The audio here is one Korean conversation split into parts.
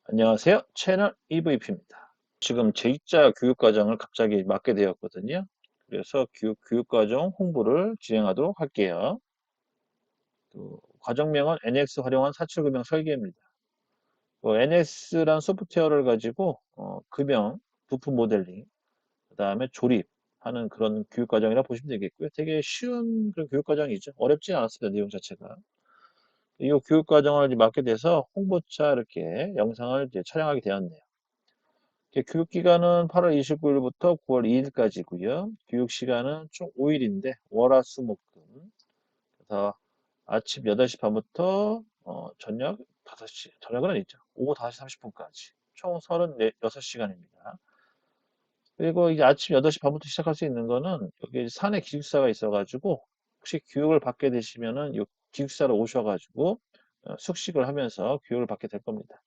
안녕하세요. 채널 EVP입니다. 지금 제2자 교육과정을 갑자기 맡게 되었거든요. 그래서 교육과정 홍보를 진행하도록 할게요. 과정명은 NX 활용한 사출금형 설계입니다. NX란 소프트웨어를 가지고 금형, 부품 모델링, 그 다음에 조립하는 그런 교육과정이라 보시면 되겠고요. 되게 쉬운 그런 교육과정이죠. 어렵지 않았습니다. 내용 자체가. 이 교육과정을 이제 맡게 돼서 홍보차 이렇게 영상을 이제 촬영하게 되었네요. 교육기간은 8월 29일부터 9월 2일까지고요. 교육시간은 총 5일인데 월화수목금. 그래서 아침 8시 반부터 저녁 5시, 저녁은 아니죠. 오후 5시 30분까지. 총 36시간입니다. 그리고 이제 아침 8시 반부터 시작할 수 있는 거는 여기 산에 기숙사가 있어가지고 혹시 교육을 받게 되시면은 이 기숙사로 오셔가지고 숙식을 하면서 교육을 받게 될 겁니다.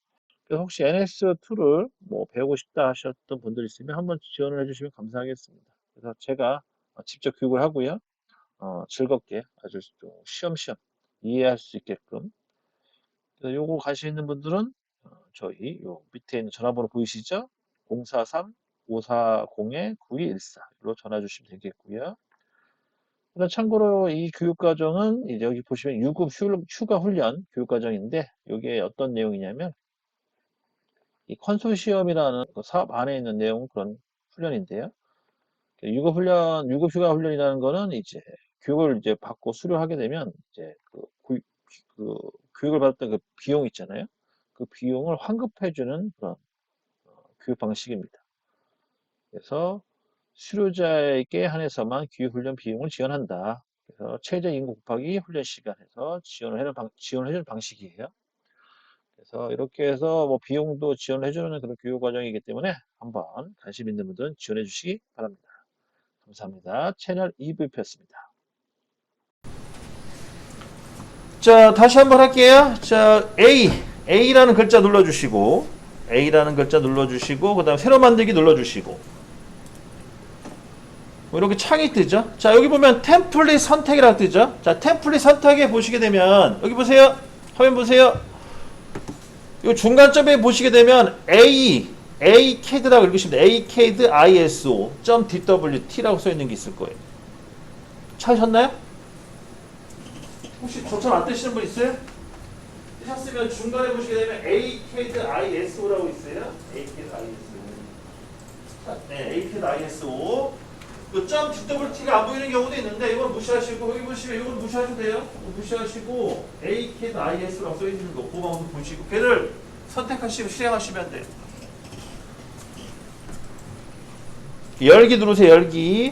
그래서 혹시 NS2를 뭐 배우고 싶다 하셨던 분들 있으면 한번 지원을 해주시면 감사하겠습니다. 그래서 제가 직접 교육을 하고요. 즐겁게 아주 좀 쉬엄쉬엄 이해할 수 있게끔. 그래서 요거 관심 있는 분들은 저희 요 밑에 있는 전화번호 보이시죠? 043-540-9214로 전화 주시면 되겠고요. 그다음 참고로 이 교육과정은 이제 여기 보시면 유급 휴가 훈련 교육과정인데 이게 어떤 내용이냐면 이 컨소시엄이라는 그 사업 안에 있는 내용 그런 훈련인데요. 유급 휴가 훈련이라는 거는 이제 교육을 이제 받고 수료하게 되면 이제 그 교육을 받았던 그 비용 있잖아요. 그 비용을 환급해주는 그런 교육 방식입니다. 그래서 수료자에게 한해서만 교육훈련 비용을 지원한다. 그래서 최저 임금 곱하기 훈련 시간에서 지원을 해주는 방식이에요. 그래서 이렇게 해서 뭐 비용도 지원을 해주는 그런 교육 과정이기 때문에 한번 관심 있는 분들은 지원해 주시기 바랍니다. 감사합니다. 채널 EVP였습니다. 자, 다시 한번 할게요. 자, A라는 글자 눌러주시고, A라는 글자 눌러주시고, 그 다음 새로 만들기 눌러주시고, 뭐 이렇게 창이 뜨죠. 자, 여기 보면 템플릿 선택이라고 뜨죠. 자, 템플릿 선택에 보시게 되면, 여기 보세요. 화면 보세요. 이 중간점에 보시게 되면 ACAD라고 읽으시면 돼요. ACAD ISO.DWT라고 써있는 게 있을 거예요. 찾으셨나요? 혹시 저처럼 안 뜨시는 분 있어요? 뜨셨으면 중간에 보시게 되면 ACAD ISO라고 있어요. ACAD ISO. 네, ACAD ISO. 그 .DWT가 안 보이는 경우도 있는데 이건 무시하시고 여기 보시면 이건 무시하셔도 돼요. 무시하시고 ACAD ISO라고 써있는 거 그거 한번 보시고 걔를 선택하시고 실행하시면 돼요. 열기 누르세요. 열기.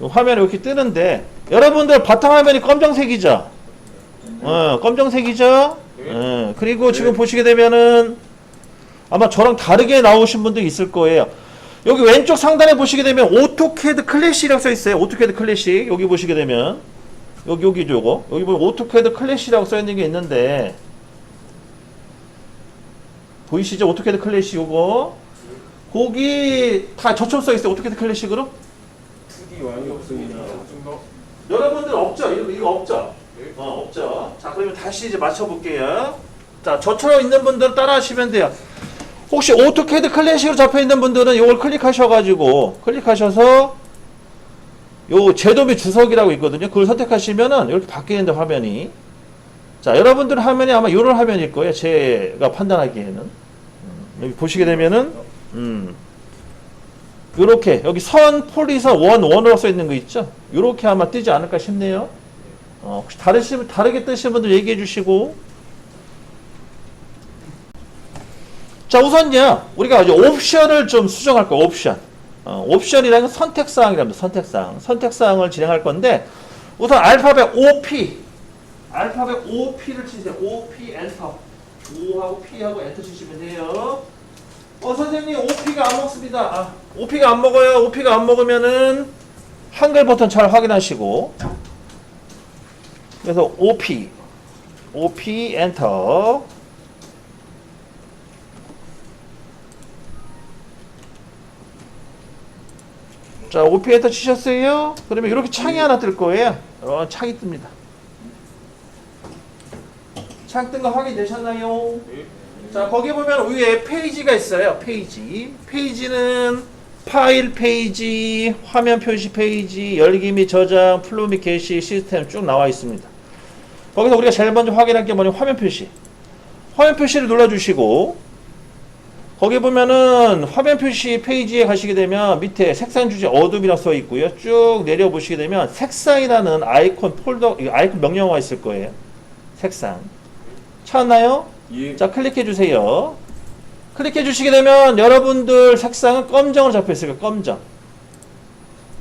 화면이 이렇게 뜨는데 여러분들 바탕화면이 검정색이죠? 검정색이죠? 그리고 지금 보시게 되면은 아마 저랑 다르게 나오신 분도 있을 거예요. 여기 왼쪽 상단에 보시게 되면 오토캐드 클래식이라고 써있어요. 오토캐드 클래식. 여기 보시게 되면 여기 보면 오토캐드 클래식이라고 써있는 게 있는데 보이시죠? 오토캐드 클래식 요거 거기 다 저처럼 써있어요. 오토캐드 클래식으로 2D 완성성이나 여러분들 없죠? 이거 없죠? 없죠. 자, 그러면 다시 이제 맞춰볼게요. 자, 저처럼 있는 분들은 따라 하시면 돼요. 혹시 오토캐드 클래식으로 잡혀 있는 분들은 이걸 클릭하셔서 요 제도 및 주석이라고 있거든요. 그걸 선택하시면은 이렇게 바뀌는데 화면이. 자, 여러분들 화면이 아마 이런 화면일 거예요. 제가 판단하기에는. 여기 보시게 되면은, 요렇게, 여기 선, 폴리선, 원으로 써 있는 거 있죠? 요렇게 아마 뜨지 않을까 싶네요. 혹시 다르게 뜨시는 분들 얘기해 주시고. 자, 우선요, 우리가 이제 옵션을 좀 수정할 거예요, 옵션. 옵션이라는 건 선택사항이랍니다, 선택사항을 진행할 건데, 우선 알파벳 OP를 치세요. OP, 엔터. O하고 P하고 엔터 치시면 돼요. 선생님, OP가 안 먹습니다. OP가 안 먹어요. OP가 안 먹으면은, 한글 버튼 잘 확인하시고. 그래서 OP, 엔터. 자, OP 엔터 치셨어요? 그러면 이렇게 창이 하나 뜰 거예요. 이런 창이 뜹니다. 창 뜬 거 확인되셨나요? 자, 거기 보면 위에 페이지가 있어요. 페이지. 페이지는 파일 페이지, 화면 표시 페이지, 열기 및 저장, 플로우 및 게시 시스템 쭉 나와 있습니다. 거기서 우리가 제일 먼저 확인할 게 뭐냐면 화면 표시. 화면 표시를 눌러주시고 거기 보면은 화면 표시 페이지에 가시게 되면 밑에 색상 주제 어둠이라고 써 있고요. 쭉 내려 보시게 되면 색상이라는 아이콘 폴더, 아이콘 명령어가 있을 거예요. 색상. 찾았나요? 예. 자, 클릭해 주세요. 클릭해 주시게 되면 여러분들 색상은 검정으로 잡혀 있을 거예요. 검정.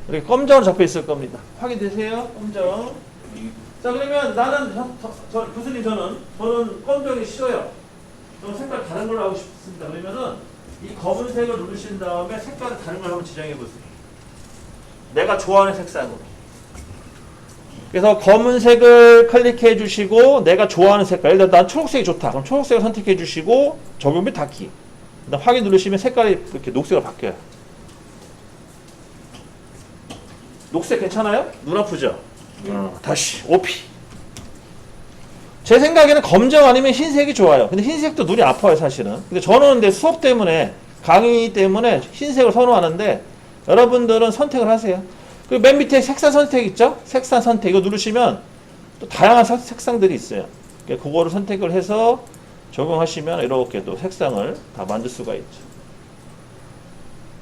이렇게 검정으로 잡혀 있을 겁니다. 확인되세요? 검정. 자, 그러면 나는 교수님 저는 검정이 싫어요. 저는 색깔 다른 걸로 하고 싶습니다. 그러면은 이 검은색을 누르신 다음에 색깔을 다른 걸 한번 지정해 보세요. 내가 좋아하는 색상으로. 그래서 검은색을 클릭해 주시고 내가 좋아하는 색깔, 예를 들어 난 초록색이 좋다. 그럼 초록색을 선택해 주시고 적용 및 닫기. 그다음 확인 누르시면 색깔이 이렇게 녹색으로 바뀌어요. 녹색 괜찮아요? 눈 아프죠? 다시 OP. 제 생각에는 검정 아니면 흰색이 좋아요. 근데 흰색도 눈이 아파요, 사실은. 근데 저는 근데 수업 때문에, 강의 때문에 흰색을 선호하는데 여러분들은 선택을 하세요. 그리고 맨 밑에 색상 선택 있죠? 색상 선택 이거 누르시면 또 다양한 색상들이 있어요. 그러니까 그거를 선택을 해서 적용하시면 이렇게 또 색상을 다 만들 수가 있죠.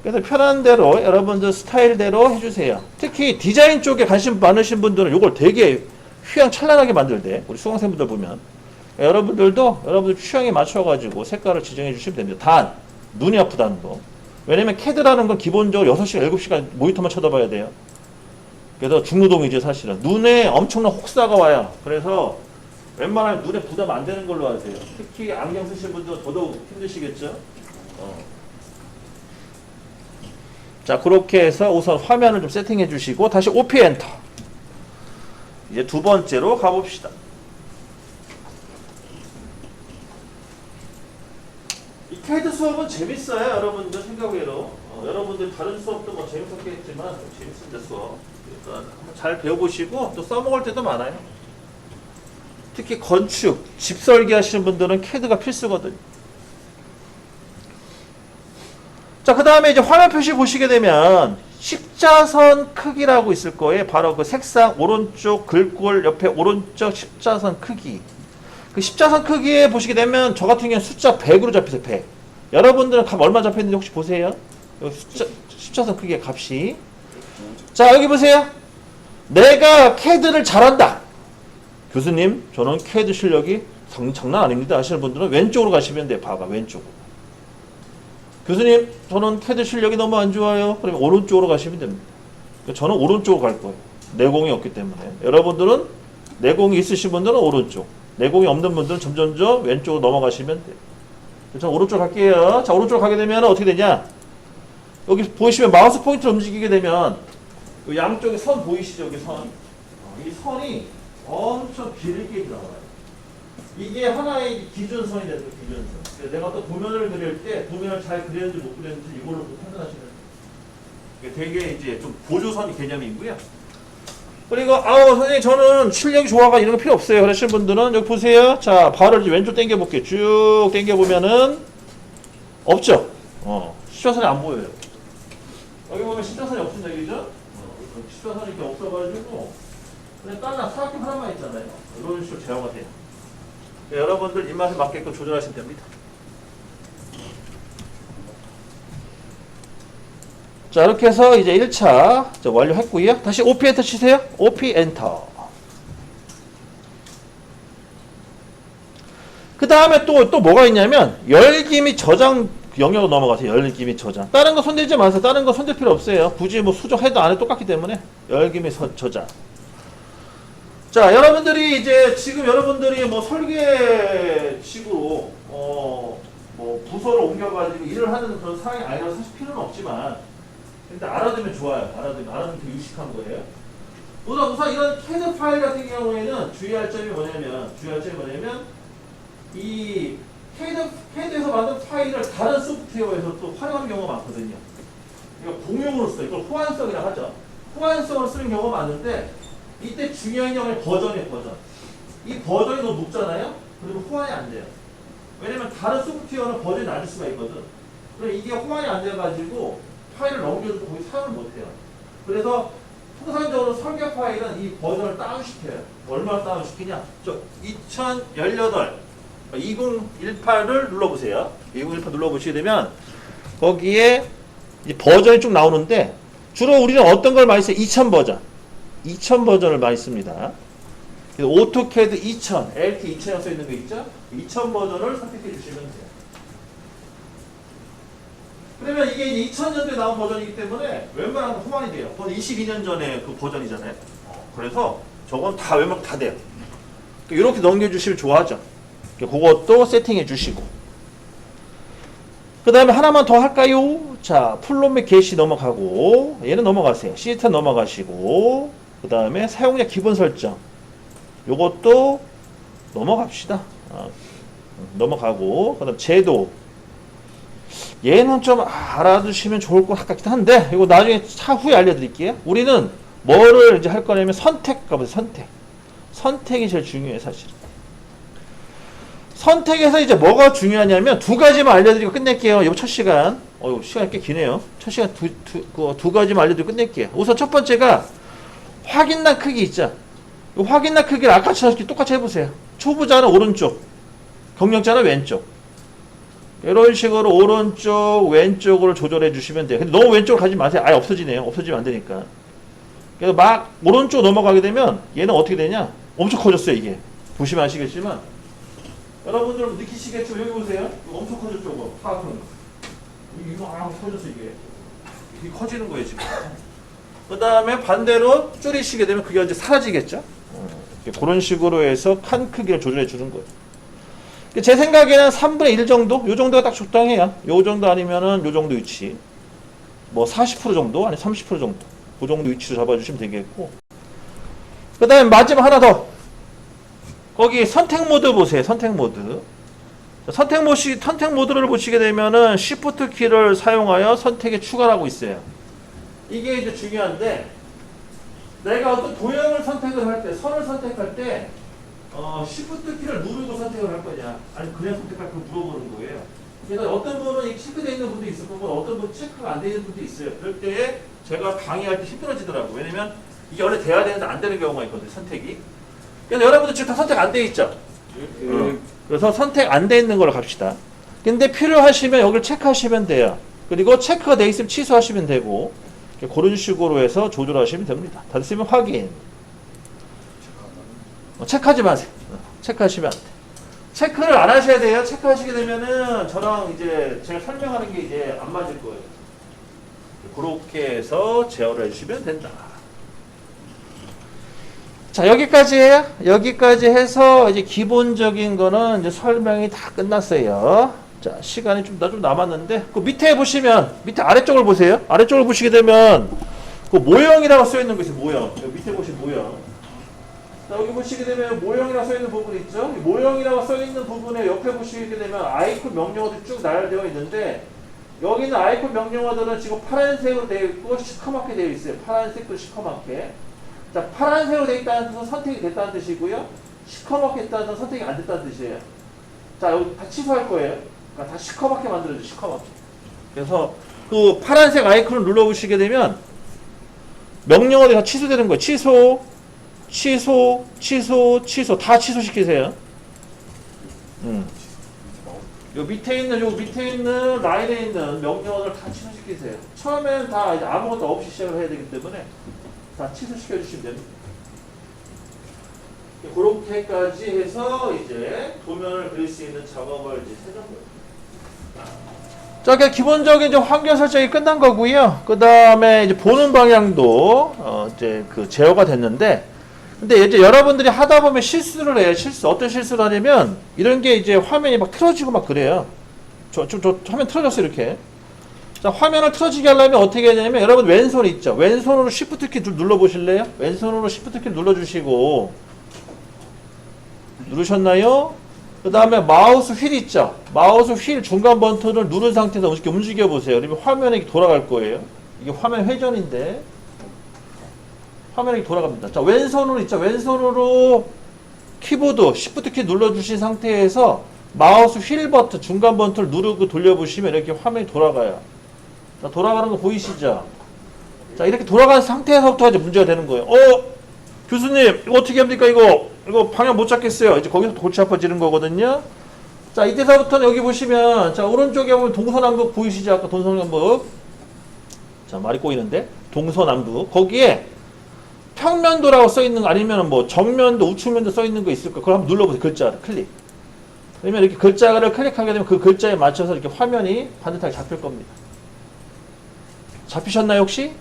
그래서 편한 대로 여러분들 스타일대로 해주세요. 특히 디자인 쪽에 관심 많으신 분들은 이걸 되게 휘황찬란하게 만들대. 우리 수강생분들 보면 여러분들도 여러분들 취향에 맞춰가지고 색깔을 지정해 주시면 됩니다. 단 눈이 아프다는 거. 왜냐면 CAD라는 건 기본적으로 6시간 7시간 모니터만 쳐다봐야 돼요. 그래서 중노동이죠, 사실은. 눈에 엄청난 혹사가 와요. 그래서 웬만하면 눈에 부담 안 되는 걸로 하세요. 특히 안경 쓰시는 분들은 더더욱 힘드시겠죠. 자, 그렇게 해서 우선 화면을 좀 세팅해 주시고 다시 OP 엔터. 이제 두 번째로 가봅시다. 이 CAD 수업은 재밌어요, 여러분들 생각외로. 여러분들 다른 수업도 뭐 재밌었겠지만 재밌습니다, 수업. 그러니까 잘 배워보시고 또 써먹을 때도 많아요. 특히 건축, 집 설계하시는 분들은 CAD가 필수거든요. 자, 그 다음에 이제 화면 표시 보시게 되면 십자선 크기라고 있을 거예요. 바로 그 색상 오른쪽 글꼴 옆에 오른쪽 십자선 크기. 그 십자선 크기에 보시게 되면 저 같은 경우는 숫자 100으로 잡혀있어요. 100. 여러분들은 값 얼마 잡혀있는지 혹시 보세요? 여기 십자선 크기의 값이. 자, 여기 보세요. 내가 CAD를 잘한다. 교수님, 저는 CAD 실력이 장난 아닙니다 하시는 분들은 왼쪽으로 가시면 돼요. 봐봐, 왼쪽으로. 교수님, 저는 CAD 실력이 너무 안 좋아요. 그러면 오른쪽으로 가시면 됩니다. 저는 오른쪽으로 갈 거예요. 내공이 없기 때문에. 여러분들은 내공이 있으신 분들은 오른쪽, 내공이 없는 분들은 점점점 왼쪽으로 넘어가시면 돼요. 저는 오른쪽으로 갈게요. 자, 오른쪽으로 가게 되면 어떻게 되냐? 여기 보이시면 마우스 포인트를 움직이게 되면 양쪽에 선 보이시죠? 여기 선. 이 선이 엄청 길게 들어가요. 이게 하나의 기준선이 되는 거예요, 기준선. 그래서 내가 또 도면을 그릴 때 도면을 잘 그렸는지 못 그렸는지 이걸로 또 판단하시면 돼요. 되게 이제 좀 보조선이 개념이고요. 그리고 선생님 저는 실력이 좋아가 이런 거 필요 없어요. 그러시는 분들은 여기 보세요. 자, 발을 이제 왼쪽 당겨 볼게요. 쭉 당겨 보면은 없죠. 십자선이 안 보여요. 여기 보면 십자선이 없습니다, 그죠? 십자선이 이렇게 없어가지고 그냥 딸랑 사각형 하나만 있잖아요. 이런 식으로 제어가 돼요. 여러분들 입맛에 맞게끔 조절하시면 됩니다. 자, 이렇게 해서 이제 1차 완료했고요. 다시 OP 엔터 치세요. OP 엔터. 그 다음에 또 뭐가 있냐면 열기 및 저장 영역으로 넘어가세요. 열기 및 저장. 다른 거 손대지 마세요. 다른 거 손댈 필요 없어요. 굳이 뭐 수정해도 안 해도 똑같기 때문에 열기 및 저장. 자, 여러분들이 이제 지금 여러분들이 뭐 설계식으로 뭐 부서를 옮겨가지고 일을 하는 그런 상황이 아니라서 사실 필요는 없지만 근데 알아두면 좋아요. 알아두면 되게 유식한 거예요. 우선 이런 CAD 파일 같은 경우에는 주의할 점이 뭐냐면 이 CAD에서 만든 파일을 다른 소프트웨어에서 또 활용하는 경우가 많거든요. 그러니까 공용으로 써요. 이걸 호환성이라고 하죠. 호환성을 쓰는 경우가 많은데 이때 중요한 경우는 버전이에요, 버전. 이 버전이 너무 높잖아요? 그러면 호환이 안 돼요. 왜냐면 다른 소프트웨어는 버전이 낮을 수가 있거든. 그럼 이게 호환이 안 돼가지고 파일을 넘겨도 거기 사용을 못해요. 그래서 통상적으로 설계 파일은 이 버전을 다운시켜요. 얼마나 다운시키냐? 저 2018, 2018을 눌러보세요. 2018 눌러보시게 되면 거기에 이제 버전이 쭉 나오는데 주로 우리는 어떤 걸 많이 써요? 2000 버전. 2000 버전을 많이 씁니다. 그래서 오토캐드 2000, LT 2000이라고 써있는 거 있죠? 2000 버전을 선택해 주시면 돼요. 그러면 이게 이제 2000년도에 나온 버전이기 때문에 웬만하면 호환이 돼요. 그건 22년 전에 그 버전이잖아요. 그래서 저건 다 웬만하면 다 돼요. 이렇게 넘겨주시면 좋아하죠. 그것도 세팅해 주시고. 그 다음에 하나만 더 할까요? 자, 플롯 게시 넘어가고, 얘는 넘어가세요. 시스템 넘어가시고, 그 다음에 사용자 기본 설정. 요것도 넘어갑시다. 넘어가고, 그 다음 제도. 얘는 좀 알아두시면 좋을 것 같긴 한데, 이거 나중에 차후에 알려드릴게요. 우리는 뭐를 이제 할 거냐면 선택 가보세요. 선택. 선택이 제일 중요해요, 사실은. 선택에서 이제 뭐가 중요하냐면 두 가지만 알려드리고 끝낼게요. 이거 첫 시간. 시간이 꽤 기네요. 첫 시간 두 가지만 알려드리고 끝낼게요. 우선 첫 번째가 확인란 크기 있죠. 이 확인란 크기를 아까처럼 똑같이 해보세요. 초보자는 오른쪽, 경력자는 왼쪽. 이런 식으로 오른쪽, 왼쪽으로 조절해 주시면 돼요. 근데 너무 왼쪽으로 가지 마세요. 아예 없어지네요. 없어지면 안 되니까. 그래서 막 오른쪽 넘어가게 되면 얘는 어떻게 되냐? 엄청 커졌어요, 이게. 보시면 아시겠지만. 여러분들 느끼시겠죠? 여기 보세요. 이거 엄청 커졌죠, 이거. 파악하는 거. 이거 커졌어, 이게. 이게 커지는 거예요, 지금. 그 다음에 반대로 줄이시게 되면 그게 이제 사라지겠죠? 그런 식으로 해서 칸 크기를 조절해 주는 거예요. 제 생각에는 3분의 1 정도? 요 정도가 딱 적당해요. 요 정도 아니면은 요 정도 위치. 뭐 40% 정도? 아니 30% 정도. 그 정도 위치로 잡아주시면 되겠고. 그 다음에 마지막 하나 더. 거기 선택 모드 보세요. 선택 모드. 선택 모드를 보시게 되면은 Shift 키를 사용하여 선택에 추가를 하고 있어요. 이게 이제 중요한데, 내가 어떤 도형을 선택을 할 때, 선을 선택할 때, Shift 키를 누르고 선택을 할 거냐, 아니면 그냥 선택할 거 물어보는 거예요. 그래서 어떤 분은 체크되어 있는 분도 있을 거고, 어떤 분은 체크가 안 되어 있는 분도 있어요. 그럴 때 제가 강의할 때 힘들어지더라고요. 왜냐면 이게 원래 돼야 되는데 안 되는 경우가 있거든요, 선택이. 그래서 여러분들 지금 다 선택 안 돼 있죠? 그래서 선택 안 돼 있는 걸로 갑시다. 근데 필요하시면 여기를 체크하시면 돼요. 그리고 체크가 돼 있으면 취소하시면 되고, 그런 식으로 해서 조절하시면 됩니다. 다 됐으면 확인. 체크하지 마세요. 체크하시면 안 돼. 체크를 안 하셔야 돼요. 체크하시게 되면은 저랑 이제 제가 설명하는 게 이제 안 맞을 거예요. 그렇게 해서 제어를 해주시면 된다. 자, 여기까지예요. 여기까지 해서 이제 기본적인 거는 이제 설명이 다 끝났어요. 자, 시간이 좀 남았는데, 그 밑에 보시면, 밑에 아래쪽을 보세요. 아래쪽을 보시게 되면, 그 모형이라고 써 있는 거 있어요. 모형. 여기 밑에 보시면 모형. 자, 여기 보시게 되면 모형이라고 써 있는 부분 있죠? 이 모형이라고 써 있는 부분에 옆에 보시게 되면 아이콘 명령어들이 쭉 나열되어 있는데, 여기 있는 아이콘 명령어들은 지금 파란색으로 되어 있고, 시커멓게 되어 있어요. 파란색도 시커멓게. 자, 파란색으로 되어 있다는 뜻은 선택이 됐다는 뜻이고요. 시커멓게 됐다는 뜻은 선택이 안 됐다는 뜻이에요. 자, 여기 다 취소할 거예요. 그러니까 다 시커멓게 만들어줘, 시커멓게. 그래서 그 파란색 아이콘을 눌러보시게 되면 명령어들이 다 취소되는 거예요. 취소, 취소, 취소, 취소. 다 취소시키세요. 요 밑에 있는 라인에 있는 명령어를 다 취소시키세요. 처음에는 다 이제 아무것도 없이 시작을 해야 되기 때문에 다 취소시켜 주시면 됩니다. 그렇게까지 해서 이제 도면을 그릴 수 있는 작업을 이제 해준 거예요. 자, 기본적인 이제 환경 설정이 끝난 거고요. 그 다음에 이제 보는 방향도 이제 그 제어가 됐는데, 근데 이제 여러분들이 하다 보면 실수를 해요. 어떤 실수를 하냐면 이런 게 이제 화면이 막 틀어지고 막 그래요. 저 화면 틀어졌어 이렇게. 자, 화면을 틀어지게 하려면 어떻게 하냐면 여러분 왼손 있죠. 왼손으로 Shift 키 눌러 보실래요? 왼손으로 Shift 키 눌러 주시고, 누르셨나요? 그 다음에 마우스 휠 있죠. 마우스 휠 중간 버튼을 누른 상태에서 이렇게 움직여 보세요. 그러면 화면이 돌아갈 거예요. 이게 화면 회전인데 화면이 돌아갑니다. 자, 왼손으로 있죠. 왼손으로 키보드 Shift 키 눌러주신 상태에서 마우스 휠 버튼, 중간 버튼을 누르고 돌려보시면 이렇게 화면이 돌아가요. 자, 돌아가는 거 보이시죠? 자, 이렇게 돌아가는 상태에서부터 이제 문제가 되는 거예요. 교수님, 이거 어떻게 합니까, 이거 방향 못 잡겠어요. 이제 거기서 골치 아파지는 거거든요. 자, 이때서부터는 여기 보시면, 자, 오른쪽에 보면 동서남북 보이시죠? 아까 동서남북. 자, 말이 꼬이는데. 동서남북. 거기에 평면도라고 써있는 거 아니면 뭐 정면도, 우측면도 써있는 거 있을 거예요. 그걸 한번 눌러보세요. 글자를 클릭. 그러면 이렇게 글자를 클릭하게 되면 그 글자에 맞춰서 이렇게 화면이 반듯하게 잡힐 겁니다. 잡히셨나요, 혹시?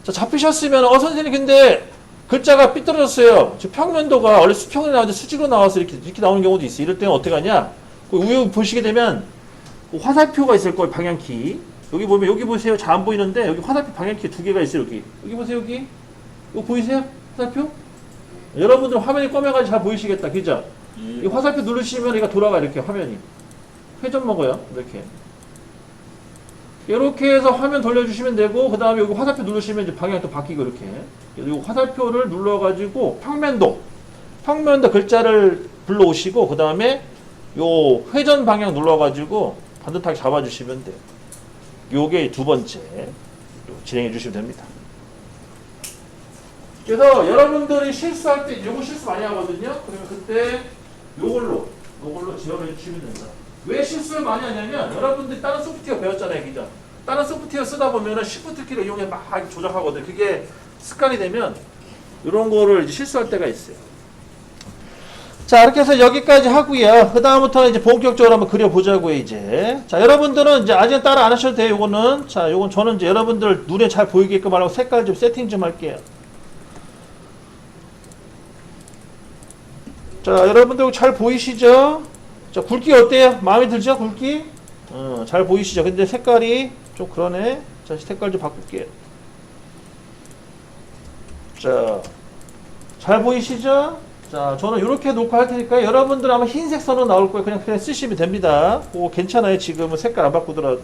자, 잡히셨으면, 선생님, 근데 글자가 삐뚤어졌어요. 지금 평면도가 원래 수평으로 나오는데 수직으로 나와서 이렇게 나오는 경우도 있어요. 이럴 때는 어떻게 하냐? 그 위에 보시게 되면 화살표가 있을 거예요, 방향키. 여기 보면, 여기 보세요. 잘 안 보이는데, 여기 화살표 방향키 두 개가 있어요, 여기. 여기 보세요, 여기. 이거 보이세요? 화살표? 여러분들 화면이 꺼매가지고 잘 보이시겠다, 그죠? 이 화살표 누르시면 얘가 돌아가, 이렇게 화면이. 회전 먹어요, 이렇게. 이렇게 해서 화면 돌려주시면 되고, 그 다음에 여기 화살표 누르시면 이제 방향이 또 바뀌고, 이렇게. 이 화살표를 눌러가지고, 평면도 글자를 불러오시고, 그 다음에 요 회전 방향 눌러가지고, 반듯하게 잡아주시면 돼요. 요게 두 번째. 진행해 주시면 됩니다. 그래서 여러분들이 실수할 때, 요거 실수 많이 하거든요? 그러면 그때 요걸로 지원해 주시면 됩니다. 왜 실수를 많이 하냐면, 여러분들이 다른 소프트웨어 배웠잖아요, 그죠? 다른 소프트웨어 쓰다 보면은 Shift 키를 이용해 막 조작하거든요. 그게 습관이 되면 이런 거를 이제 실수할 때가 있어요. 자, 이렇게 해서 여기까지 하고요. 그 다음부터는 이제 본격적으로 한번 그려보자고요, 이제. 자, 여러분들은 이제 아직 따라 안 하셔도 돼요, 요거는. 자, 요건 저는 이제 여러분들 눈에 잘 보이게끔 하려고 색깔 좀 세팅 좀 할게요. 자, 여러분들 잘 보이시죠? 자, 굵기 어때요? 마음에 들죠? 굵기? 잘 보이시죠? 근데 색깔이 좀 그러네. 자, 색깔 좀 바꿀게요. 자, 잘 보이시죠? 자, 저는 이렇게 놓고 할 테니까 여러분들 아마 흰색 선으로 나올 거예요. 그냥 쓰시면 됩니다. 그거 괜찮아요. 지금은 색깔 안 바꾸더라도.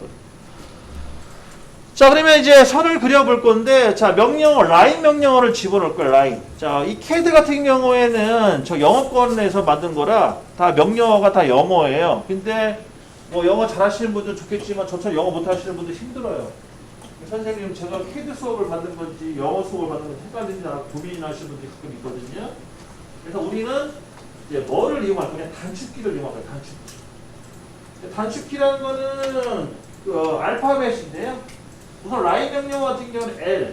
자, 그러면 이제 선을 그려볼 건데, 자, 라인 명령어를 집어넣을 거예요, 라인. 자, 이 CAD 같은 경우에는 저 영어권에서 만든 거라 다 명령어가 다 영어예요. 근데 뭐 영어 잘하시는 분들 좋겠지만 저처럼 영어 못하시는 분들 힘들어요. 선생님, 제가 CAD 수업을 받는 건지 영어 수업을 받는 건지 헷갈리나 고민이 나시는 분들이 가끔 있거든요. 그래서 우리는 이제 뭐를 이용할 거냐? 단축키를 이용할 거예요, 단축키. 단축키라는 거는 그 알파벳인데요. 우선 라인 명령어 같은 경우는 L.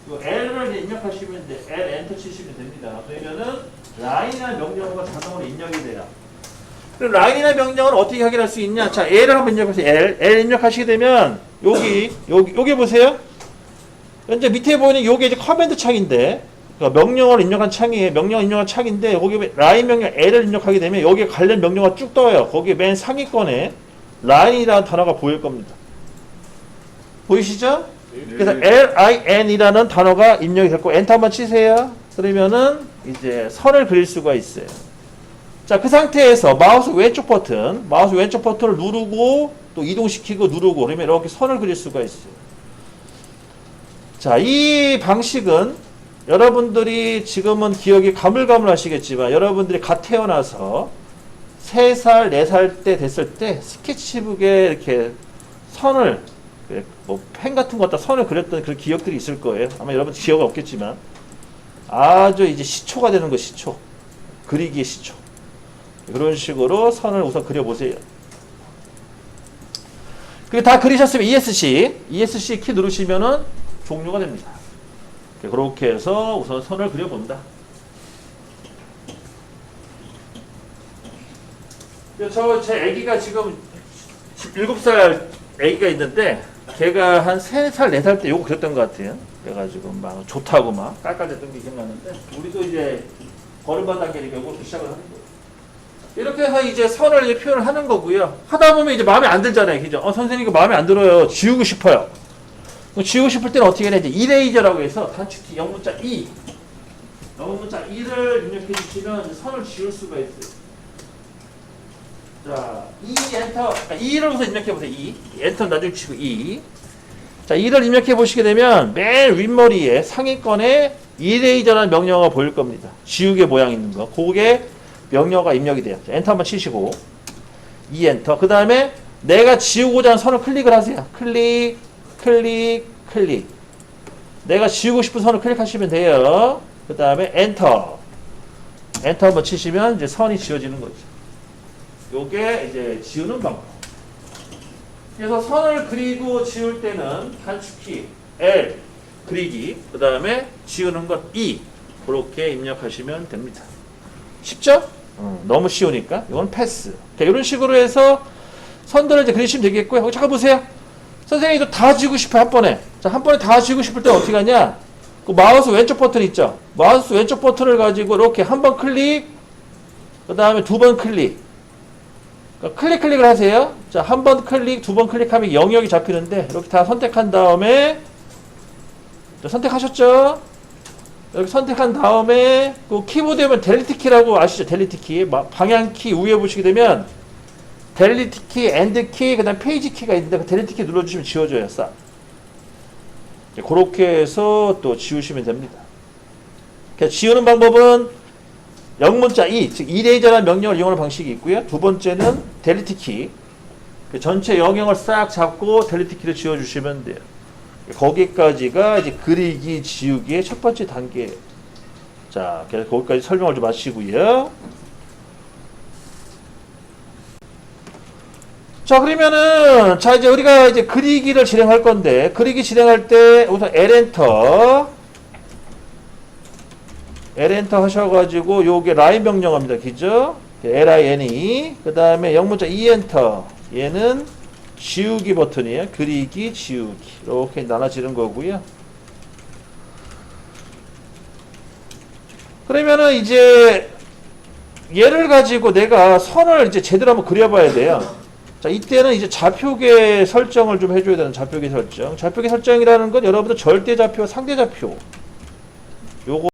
L을 입력하시면 돼. L 엔터 치시면 됩니다. 그러면은 라인이라는 명령어가 자동으로 입력이 돼요. 그럼 라인이라는 명령어는 어떻게 확인할 수 있냐? 자, L을 한번 입력하세요. L 입력하시게 되면 여기 보세요. 현재 밑에 보이는 요게 이제 커맨드 창인데, 그러니까 명령어를 입력한 창이에요. 명령어 입력한 창인데, 거기 라인 명령 L을 입력하게 되면 여기에 관련 명령어가 쭉 떠요. 거기 맨 상위권에 라인이라는 단어가 보일 겁니다. 보이시죠? 그래서 LIN이라는 단어가 입력이 됐고 엔터 한번 치세요. 그러면은 이제 선을 그릴 수가 있어요. 자, 그 상태에서 마우스 왼쪽 버튼을 누르고 또 이동시키고 누르고 그러면 이렇게 선을 그릴 수가 있어요. 자, 이 방식은 여러분들이 지금은 기억이 가물가물하시겠지만 여러분들이 갓 태어나서 3살, 4살 때 됐을 때 스케치북에 이렇게 선을 뭐 펜 같은 거 갖다 선을 그렸던 그런 기억들이 있을 거예요. 아마 여러분 기억은 없겠지만 아주 이제 시초가 되는 거 시초. 그리기의 시초. 그런 식으로 선을 우선 그려보세요. 그리고 다 그리셨으면 ESC 키 누르시면은 종료가 됩니다. 그렇게 해서 우선 선을 그려본다. 제 애기가 지금 7살 애기가 있는데 걔가 한 3살, 4살 때 요거 그렸던 것 같아요. 그래가지고 막 좋다고 막 깔깔댔던 게 기억나는데 우리도 이제 걸음마 단계니까 요거부터 시작을 하는 거예요. 이렇게 해서 이제 선을 이제 표현을 하는 거고요. 하다 보면 이제 마음에 안 들잖아요. 그죠? 선생님 이거 마음에 안 들어요. 지우고 싶어요. 지우고 싶을 때는 어떻게 해야 되지? 이레이저라고 해서 단축키 영문자 E. 영문자 E를 입력해 주시면 선을 지울 수가 있어요. 자, E 엔터. E를 우선 입력해 보세요. E. 엔터 나중에 치고 E. 자, E를 입력해 보시게 되면 맨 윗머리에 상위권에 이레이저라는 명령어가 보일 겁니다. 지우개 모양 있는 거. 그게 명령어가 입력이 돼요. 자, 엔터 한번 치시고 이 엔터. 그 다음에 내가 지우고자 하는 선을 클릭을 하세요. 클릭, 클릭, 클릭. 내가 지우고 싶은 선을 클릭하시면 돼요. 그 다음에 엔터. 엔터 한번 치시면 이제 선이 지워지는 거죠. 요게 이제 지우는 방법. 그래서 선을 그리고 지울 때는 단축키 L 그리기, 그 다음에 지우는 것 E 그렇게 입력하시면 됩니다. 쉽죠? 너무 쉬우니까 이건 패스. 자, 이런 식으로 해서 선들을 이제 그리시면 되겠고요. 여기 잠깐 보세요. 선생님이 이거 다 지우고 싶어요, 한 번에. 자, 한 번에 다 지우고 싶을 때 어떻게 하냐? 그 마우스 왼쪽 버튼 있죠? 마우스 왼쪽 버튼을 가지고 이렇게 한 번 클릭, 그 다음에 두 번 클릭. 그러니까 클릭을 하세요. 자, 한 번 클릭, 두 번 클릭하면 영역이 잡히는데, 이렇게 다 선택한 다음에, 자, 선택하셨죠? 이렇게 선택한 다음에, 그 키보드에 보면 델리트 키라고 아시죠? 델리트 키. 방향키 위에 보시게 되면, 델리트 키, 엔드 키, 그 다음 페이지 키가 있는데, 그 델리트 키 눌러주시면 지워져요, 싹. 그렇게 해서 또 지우시면 됩니다. 지우는 방법은 영문자 E, 즉 이레이저라는 명령을 이용하는 방식이 있고요. 두 번째는 델리트 키. 전체 영역을 싹 잡고 델리트 키를 지워주시면 돼요. 거기까지가 이제 그리기, 지우기의 첫 번째 단계예요. 자, 그래서 거기까지 설명을 좀 마치고요. 자, 그러면은, 자, 이제 우리가 이제 그리기를 진행할 건데, 그리기 진행할 때 우선 L엔터 하셔가지고, 요게 라인 명령어입니다. 그죠? LINE. 그 다음에 영문자 E엔터. 얘는 지우기 버튼이에요. 그리기, 지우기. 이렇게 나눠지는 거고요. 그러면은 이제, 얘를 가지고 내가 선을 이제 제대로 한번 그려봐야 돼요. 자, 이때는 이제 좌표계 설정을 좀 해줘야 되는 좌표계 설정. 좌표계 설정이라는 건 여러분들 절대 좌표, 상대 좌표. 요거